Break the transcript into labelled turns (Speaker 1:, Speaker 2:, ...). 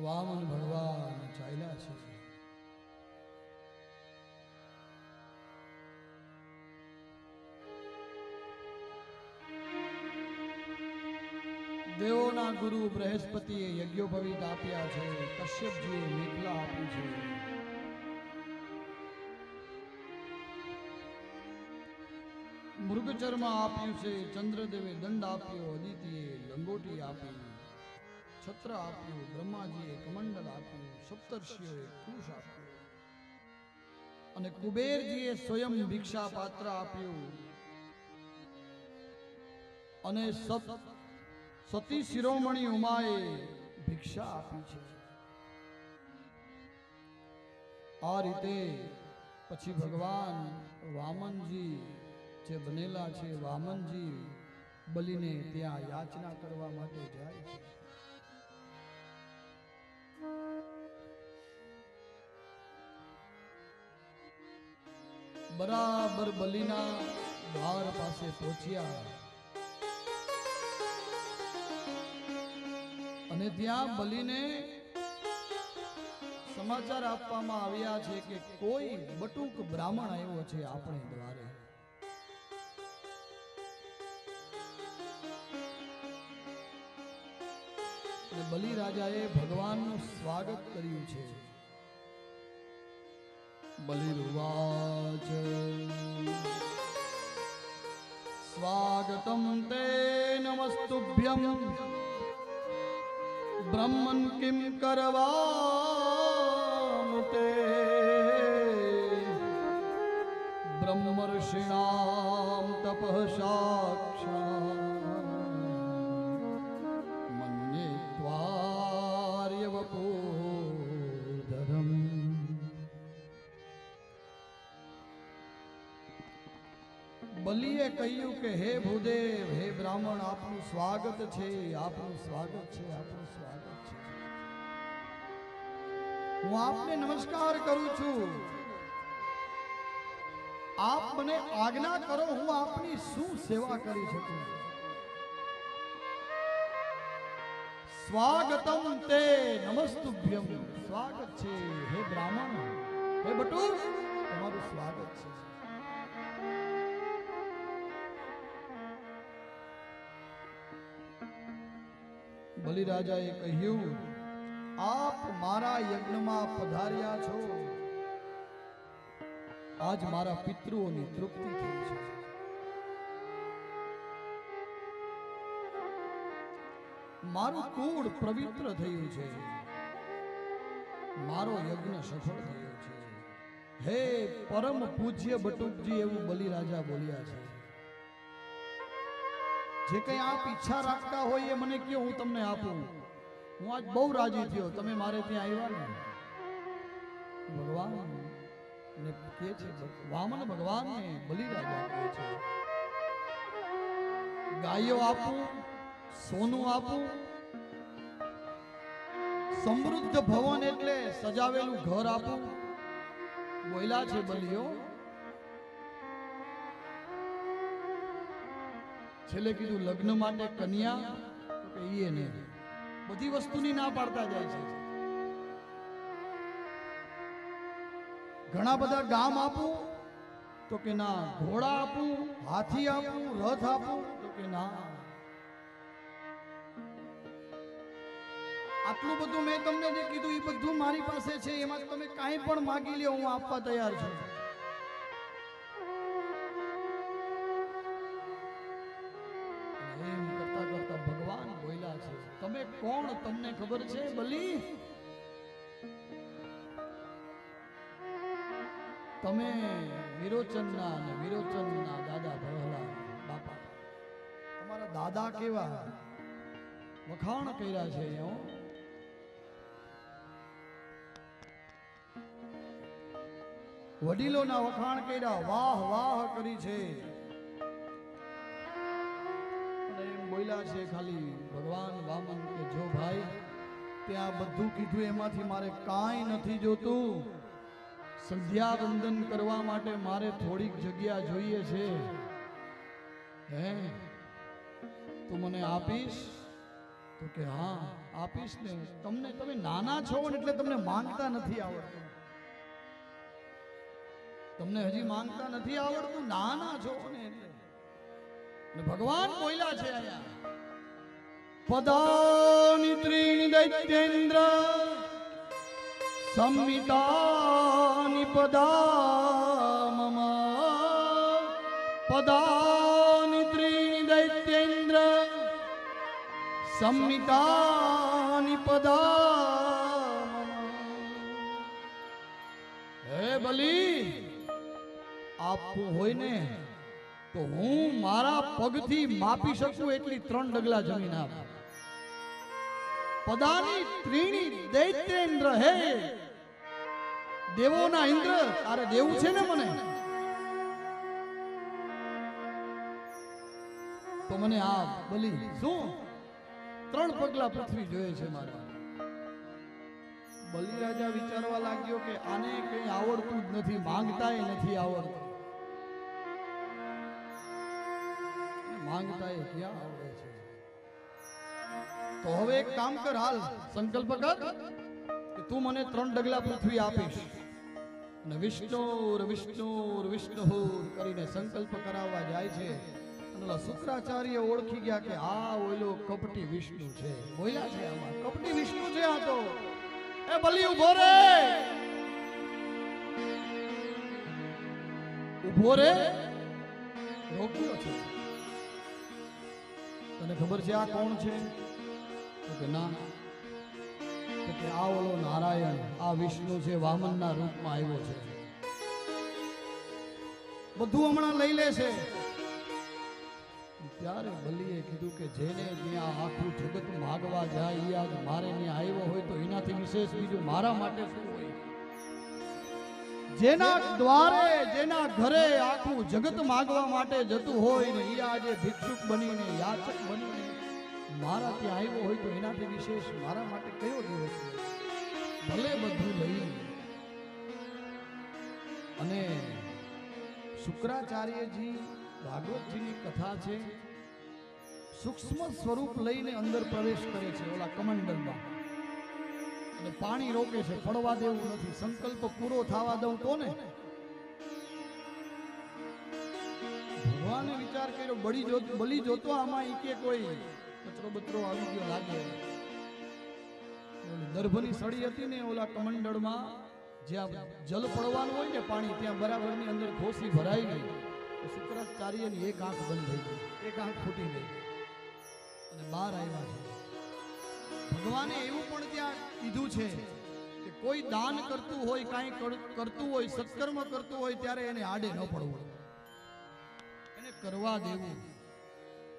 Speaker 1: વામન ભગવાન ચાલ્યા છે. દેવોના ગુરુ બૃહસ્પતિએ યજ્ઞોપવીત આપ્યા છે. કશ્યપજીએ મેઘલા આપી છે. મૃગચર્મ આપ્યું છે. ચંદ્રદેવે દંડ આપ્યો. અદિતિએ લંગોટી આપી. છત્ર આપ્યું. બ્રહ્માજીએ કમંડલ આપ્યું. સપ્તર્ષિઓએ કુશ આપ્યું અને કુબેરજીએ સ્વયં ભિક્ષા પાત્ર આપ્યું અને સતી શિરોમણી ઉમાએ ભિક્ષા આપી છે. આ રીતે પછી ભગવાન વામનજી જે બનેલા છે, વામનજી બલિને ત્યાં યાચના કરવા માટે જાય છે. બરાબર બલિના દ્વાર પાસે પહોંચ્યા અને ત્યાં બલિને સમાચાર આપવામાં આવ્યા છે કે કોઈ બટુક બ્રાહ્મણ આવ્યો છે આપણે દ્વારે. બલિ રાજાએ ભગવાનનું સ્વાગત કર્યું છે. બલિર્વાચ સ્વાગતમ તે નમસ્તુભ્યમ બ્રહ્મન કિમ કરવાનુતે બ્રહ્મર્ષિણામ તપઃ સાક્ષાત મન્યે ત્વાર્ય વપોર્ધરમ. બલિએ કહ્યું કે હે ભૂદેવ, હે બ્રાહ્મણ, આપનું સ્વાગત છે, આપનું સ્વાગત છે, આપનું સ્વાગત છે. હું આપને નમસ્કાર કરું છું. આપ મને આજ્ઞા કરો, હું આપની શું સેવા કરી શકું? સ્વાગતમ તે નમસ્તુભ્યમ. સ્વાગત છે હે બ્રાહ્મણ, હે બટુ, તમારું સ્વાગત છે. બલિરાજાએ કહ્યું, આપ મારા યજ્ઞમાં પધાર્યા છો. આજ મારા પિતૃઓની તૃપ્તિ થઈ છે. મારું કુળ પવિત્ર થયું છે. મારો યજ્ઞ સફળ થયો છે. હે પરમ પૂજ્ય બટુકજી, એવું બલિરાજા બોલ્યા છે. જે કઈ આપ ઈચ્છા રાખતા હોય એ મને કહો, હું તમને આપું. હું આજ બહુ રાજી થયો તમે મારે ત્યાં આવ્યા ને. ભગવાન ને કહે છે, વામન ભગવાનને બલિરાજા કહે છે, ગાયો આપું, સોનું આપું, સમૃદ્ધ ભવન એટલે સજાવેલું ઘર આપું. બોલ્યા છે બલિયો. છેલ્લે કીધું લગ્ન માટે કન્યા, તો કે ઈ ને બધી વસ્તુની ના પાડતા જાય છે. ઘણા બધા ગામ આપું, તો કે ના. ઘોડા આપું, હાથી આપું, રથ આપું, તો કે ના. આટલું બધું મેં તમને જે કીધું એ બધું મારી પાસે છે. એમાં તમે કાંઈ પણ માગી લ્યો, હું આપવા તૈયાર છું. એમ કરતા કરતા ભગવાન બોલ્યા છે, તમે કોણ તમને ખબર છે બલિ? તમે વિરોચનના અને વિરોચનના દાદા પ્રહલાદ બાપા. તમારા દાદા કેવા વખાણ કર્યા છે. વડીલોના વખાણ કર્યા, વાહ વાહ કરી છે. અને એમ બોલ્યા છે ખાલી ભગવાન વામન કે જો ભાઈ ત્યાં બધું કીધું એમાંથી મારે કાંઈ નથી જોતું. સંધ્યા વંદન કરવા માટે મારે થોડીક જગ્યા જોઈએ છે. હે તું મને આપીશ? તો કે હા આપીશ ને. તમે નાના છો ને એટલે તમને માંગતા નથી આવડતું. તમને હજી માંગતા નથી આવડતું, નાના છો ને એટલે. અને ભગવાન બોલ્યા છે અહીંયા, પદાની ત્રીણી દૈત્યેન્દ્ર સંમિતાની પદા મમ. પદાની ત્રીણી દૈત્યેન્દ્ર સંમિતાની પદા મમ. હે બલી, આપવું હોય ને તો હું મારા પગથી માપી શકું એટલી 3 ડગલા જમીન આપ. પદાની ત્રીણી દૈત્યેન્દ્ર, હે દેવોના ઇન્દ્ર, તારે દેવું છે ને મને, તો મને આ બલી શું 3 પગલા પૃથ્વી જોઈએ છે મારા. બલી રાજા વિચારવા લાગ્યો કે આને કઈ આવડતું જ નથી, માંગતાય નથી આવડતું. માંગતાય ક્યાં આવડે છે? તો હવે એક કામ કર, હાલ સંકલ્પ કર કે તું મને 3 ડગલા પૃથ્વી આપીશ. અને વિષ્ણુર વિષ્ણુર વિષ્ણુર કરીને સંકલ્પ કરાવવા જાય છે. અને શુક્રાચાર્ય ઓળખી ગયા કે આ ઓલો કપટી વિષ્ણુ છે. બોલ્યા છે આમાં કપટી વિષ્ણુ છે આ તો. એ બલી ઉભો રે, ઉભો રે, રોક્યો છે. તને ખબર છે આ કોણ છે? તો કે ના. તો કે આ ઓલો નારાયણ, આ વિષ્ણુ છે, વામનના રૂપમાં આવ્યો છે. બધું હમણાં લઈ લે છે. ત્યારે બલીએ કીધું કે જેને ત્યાં આખું જગત માગવા જાય એ આજ મારે ત્યાં આવ્યો હોય તો એનાથી વિશેષ બીજું મારા માટે શું હોય? જેના દ્વારે, જેના ઘરે આખું જગત માગવા માટે જતું હોય ને એ આજે ભિક્ષુક બનીને, યાચક બનીને મારા ત્યાં આવ્યો હોય તો એનાથી વિશેષ મારા માટે કયો દિવસ છે? ભલે બધું લઈ. અને શુક્રાચાર્યજી, ભાગવતજીની કથા છે, સૂક્ષ્મ સ્વરૂપ લઈને અંદર પ્રવેશ કરે છે ઓલા કમંડલમાં. અને પાણી રોકે છે, પડવા દેવું નથી. સંકલ્પ પૂરો થવા દઉં તો ને. ભગવાને વિચાર કર્યો, બલી જોતો આમાં ઈ કે કોઈ કચરો બચરો આવી ગયો લાગે. દર્ભની સળી હતી ને ઓલા કમંડળમાં, જ્યાં જલ પડવાનું હોય ને પાણી, ત્યાં બરાબરની અંદર ખોસી ભરાઈ ગઈ. શુક્રાચાર્યની એક આંખ બંધ થઈ ગઈ, એક આંખ ફૂટી ગઈ અને બહાર આવ્યા છે. ભગવાને એવું પણ ત્યાં કીધું છે કે કોઈ દાન કરતું હોય, કાંઈ કરતું હોય, સત્કર્મ કરતું હોય ત્યારે એને આડે ન પડવું, એને કરવા દેવું.